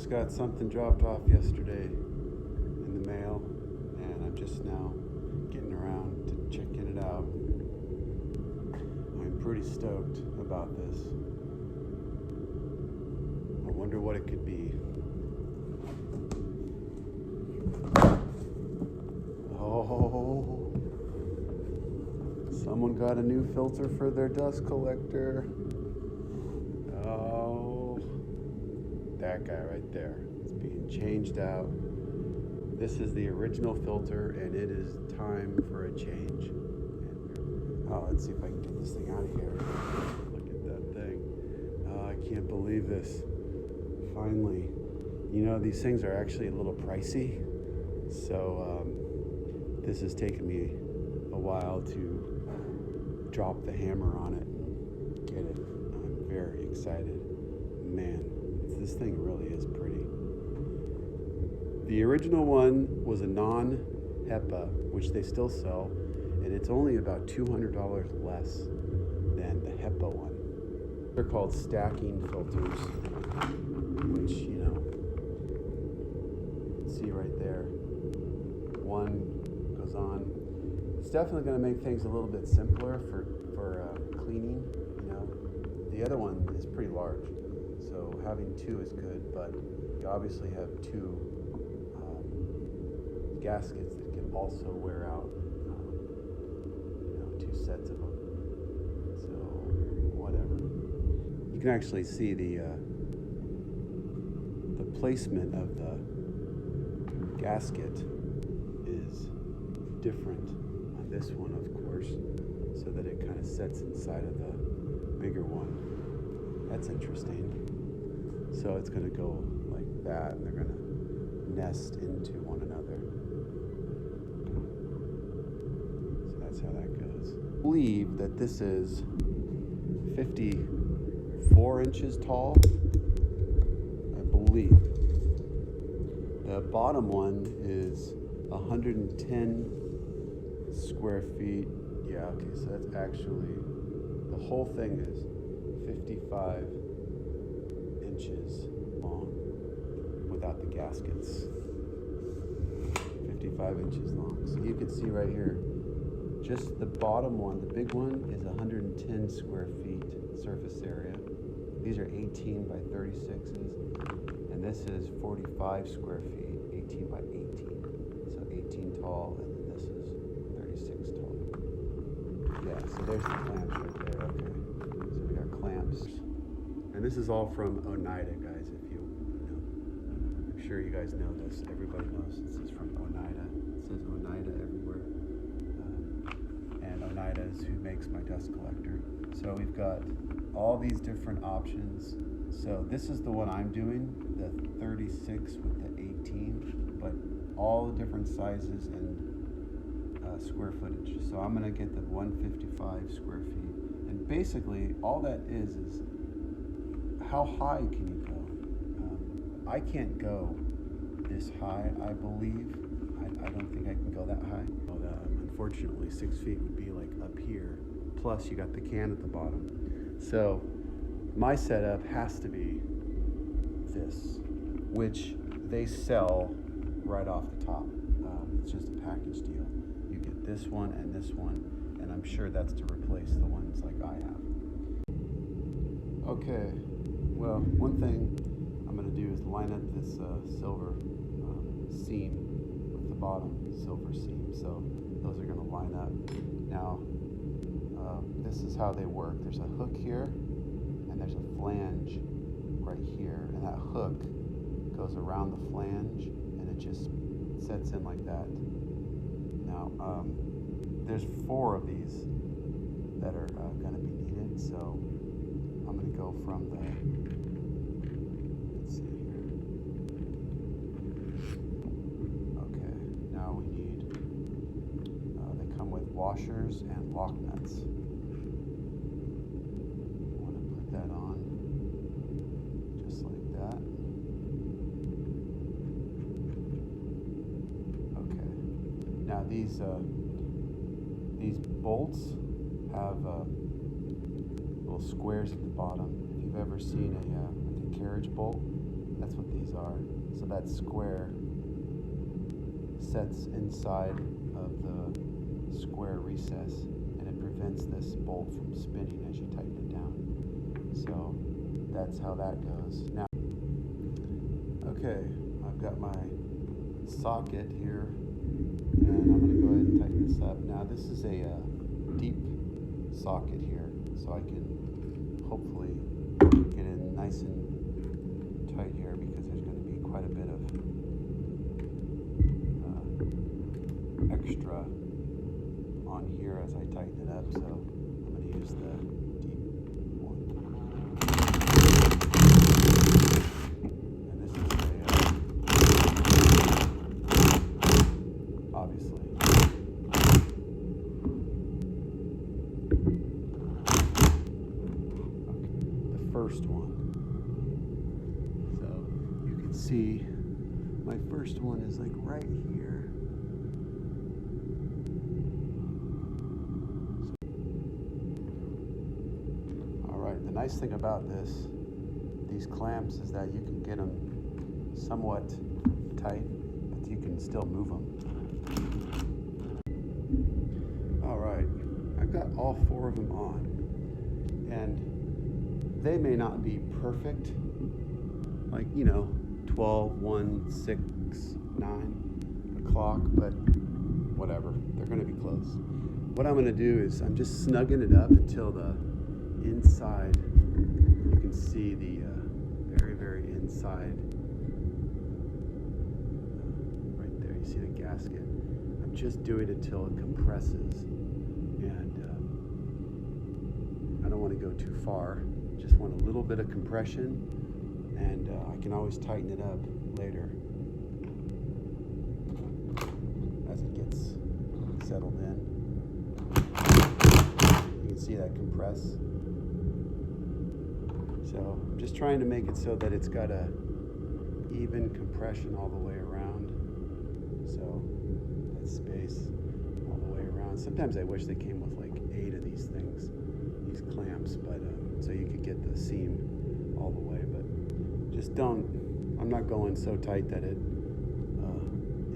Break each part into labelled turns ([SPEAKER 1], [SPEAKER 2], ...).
[SPEAKER 1] just got something dropped off yesterday in the mail, and I'm just now getting around to checking it out. I'm pretty stoked about this. I wonder what it could be. Oh, someone got a new filter for their dust collector. Oh, that guy right there. It's being changed out. This is the original filter, and it is time for a change. Oh, let's see if I can get this thing out of here. Look at that thing. Oh, I can't believe this. Finally. You know, these things are actually a little pricey, so this has taken me a while to drop the hammer on it and get it. I'm very excited. Man, this thing really is pretty. The original one was a non-Hepa, which they still sell, and it's only about $200 less than the Hepa one. They're called stacking filters, which, you know, you can see right there. One goes on. It's definitely going to make things a little bit simpler for cleaning, you know. The other one is pretty large, so having two is good, but you obviously have two gaskets that can also wear out, you know, two sets of them. So, whatever. You can actually see the placement of the gasket is different on this one, of course, so that it kind of sets inside of the bigger one. That's interesting. So it's going to go like that, and they're going to nest into one another. So that's how that goes. I believe that this is 54 inches tall. I believe. The bottom one is 110 square feet. Yeah, okay, so that's actually, the whole thing is 55 inches long without the gaskets. 55 inches long. So you can see right here, just the bottom one, the big one, is 110 square feet surface area. These are 18 by 36s, and this is 45 square feet, 18 by 18. So 18 tall, and then this is 36 tall. Yeah, so there's the clamps right there. Okay, so we got clamps. And this is all from Oneida, guys, if you know. I'm sure you guys know this. Everybody knows this is from Oneida. It says Oneida everywhere. And Oneida is who makes my dust collector. So we've got all these different options. So this is the one I'm doing, the 36 with the 18, but all the different sizes and square footage. So I'm gonna get the 155 square feet. And basically all that is how high can you go? I can't go this high, I believe. I don't think I can go that high. Unfortunately, 6 feet would be like up here. Plus you got the can at the bottom. So my setup has to be this, which they sell right off the top. It's just a package deal. You get this one, and I'm sure that's to replace the ones like I have. Okay, well, one thing I'm gonna do is line up this silver seam with the bottom silver seam. So those are gonna line up. Now, this is how they work. There's a hook here, and there's a flange right here, and that hook goes around the flange, and it just sets in like that. Now, there's 4 of these that are going to be needed, so I'm going to go from the, let's see here. Okay, now we need, they come with washers and lock nuts. That on just like that. Okay. Now these bolts have little squares at the bottom. If you've ever seen a carriage bolt, That's what these are. So that square sets inside of the square recess, and it prevents this bolt from spinning as you tighten it down. So that's how that goes. Now, okay, I've got my socket here, and I'm going to go ahead and tighten this up. Now this is a deep socket here, so I can hopefully get it nice and tight here, because there's going to be quite a bit of extra on here as I tighten it up, so I'm going to use the deep one. And this is obviously. Okay, the first one. So you can see my first one is like right here. The nice thing about these clamps is that you can get them somewhat tight, but you can still move them. All right, I've got all 4 of them on, and they may not be perfect, like, 12, 1, 6, 9 o'clock, but whatever, they're gonna be close. What I'm gonna do is I'm just snugging it up until the inside, you can see the very, very inside, right there, you see the gasket. I'm just doing it till it compresses, and I don't want to go too far, just want a little bit of compression, and I can always tighten it up later as it gets settled in. You can see that compress. So I'm just trying to make it so that it's got a even compression all the way around. So that space all the way around. Sometimes I wish they came with like 8 of these things, these clamps, but so you could get the seam all the way. But just don't. I'm not going so tight that it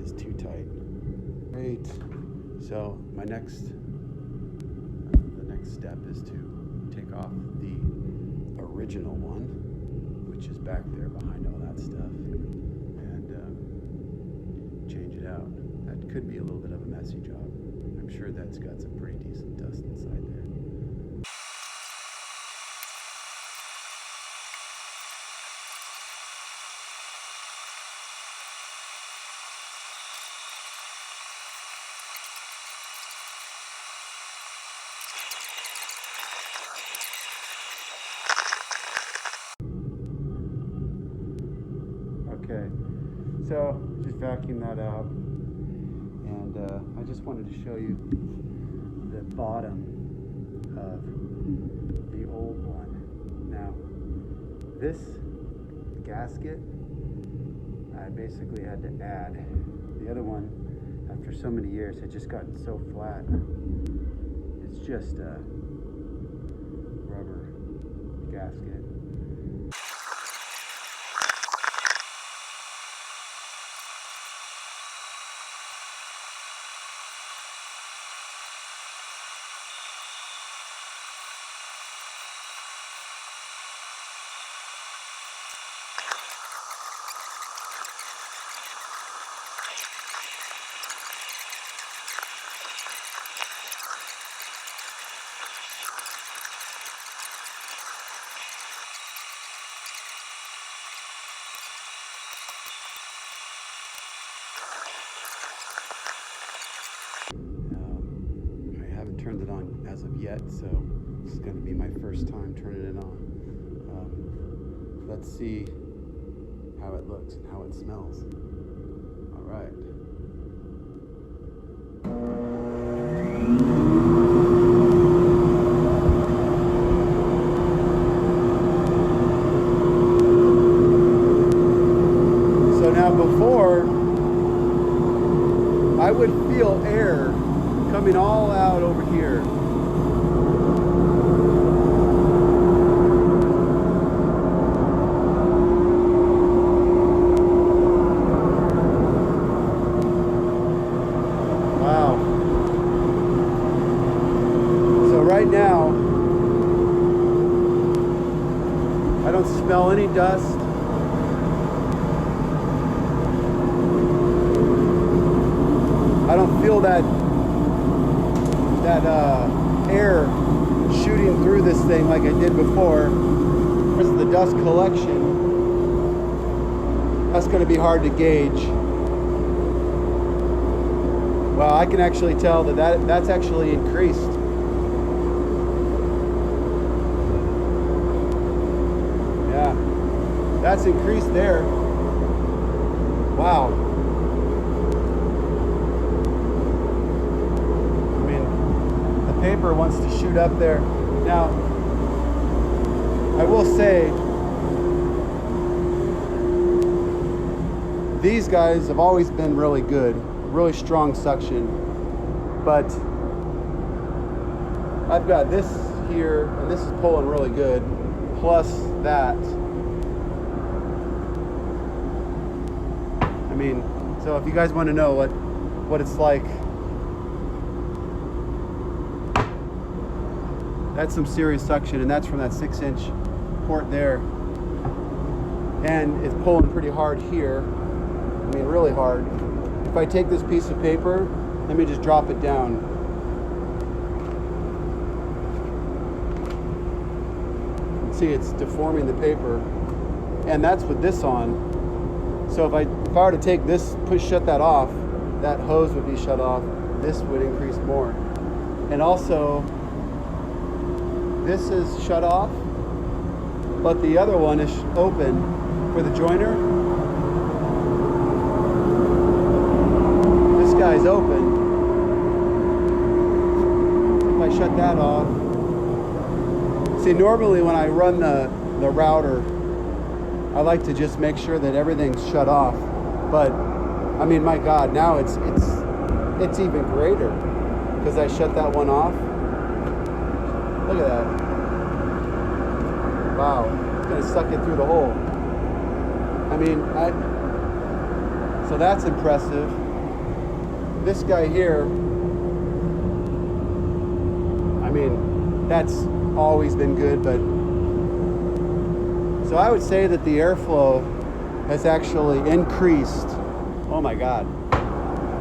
[SPEAKER 1] is too tight. Great. So the next step is to take off the original one, which is back there behind all that stuff, and change it out. That could be a little bit of a messy job. I'm sure that's got some pretty decent dust inside there. Okay, so just vacuum that out, and I just wanted to show you the bottom of the old one. Now, this gasket, I basically had to add. The other one, after so many years, had just gotten so flat. It's just a rubber gasket. Turned it on as of yet, so this is going to be my first time turning it on. Let's see how it looks and how it smells. All right. So now before, I would feel air coming all out over here. don't smell any dust. I don't feel that air shooting through this thing like I did before. There's the dust collection. That's going to be hard to gauge. Well, I can actually tell that's actually increased. Yeah, that's increased there. Wow. I mean, the paper wants to shoot up there. Now, I will say, these guys have always been really good, really strong suction, but I've got this here, and this is pulling really good, plus that. I mean, so if you guys want to know what it's like, that's some serious suction, and that's from that 6-inch port there, and it's pulling pretty hard here. I mean, really hard. If I take this piece of paper, let me just drop it down. See, it's deforming the paper, and that's with this on. So if I were to take this, shut that off, that hose would be shut off. This would increase more. And also, this is shut off, but the other one is open for the joiner. This guy's open. If I shut that off, see, normally when I run the router, I like to just make sure that everything's shut off. But I mean, my God, now it's even greater because I shut that one off. Look at that. Wow, it's gonna suck it through the hole. I mean, so that's impressive. This guy here, I mean, that's always been good, but so I would say that the airflow has actually increased. Oh my God.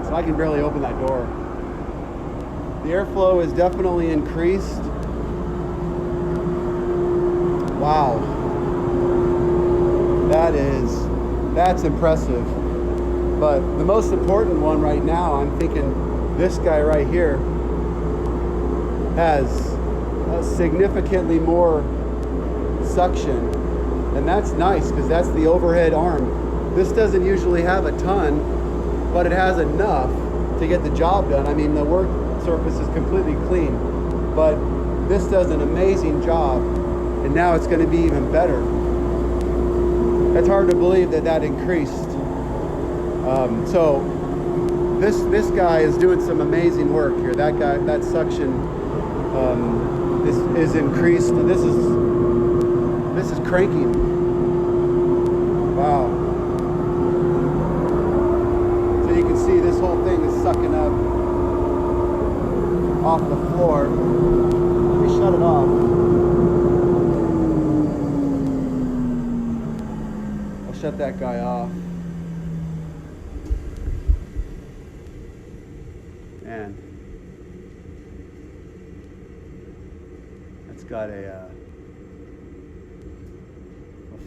[SPEAKER 1] So I can barely open that door. The airflow is definitely increased. Wow. That's impressive. But the most important one right now, I'm thinking this guy right here has significantly more suction, and that's nice because that's the overhead arm. This doesn't usually have a ton, but it has enough to get the job done. I mean, the work surface is completely clean, but this does an amazing job, and now it's going to be even better. It's hard to believe that increased. So this guy is doing some amazing work here. That guy, that suction is increased. This is cranking. Wow. So you can see this whole thing is sucking up off the floor. Let me shut it off. I'll shut that guy off. And it's got a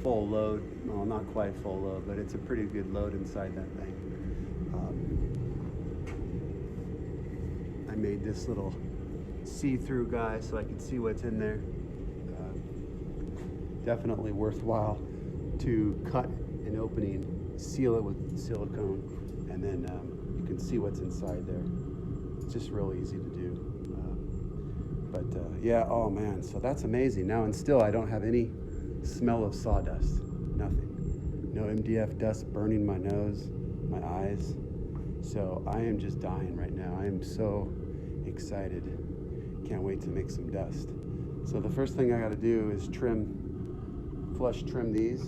[SPEAKER 1] full load. Well, not quite full load, but it's a pretty good load inside that thing. I made this little see-through guy so I could see what's in there. Definitely worthwhile to cut an opening, seal it with silicone, and then you can see what's inside there. It's just real easy to do. Yeah, oh man, so that's amazing. Now, and still I don't have any smell of sawdust, nothing. No MDF dust burning my nose, my eyes. So I am just dying right now. I am so excited. Can't wait to make some dust. So the first thing I gotta do is flush trim these.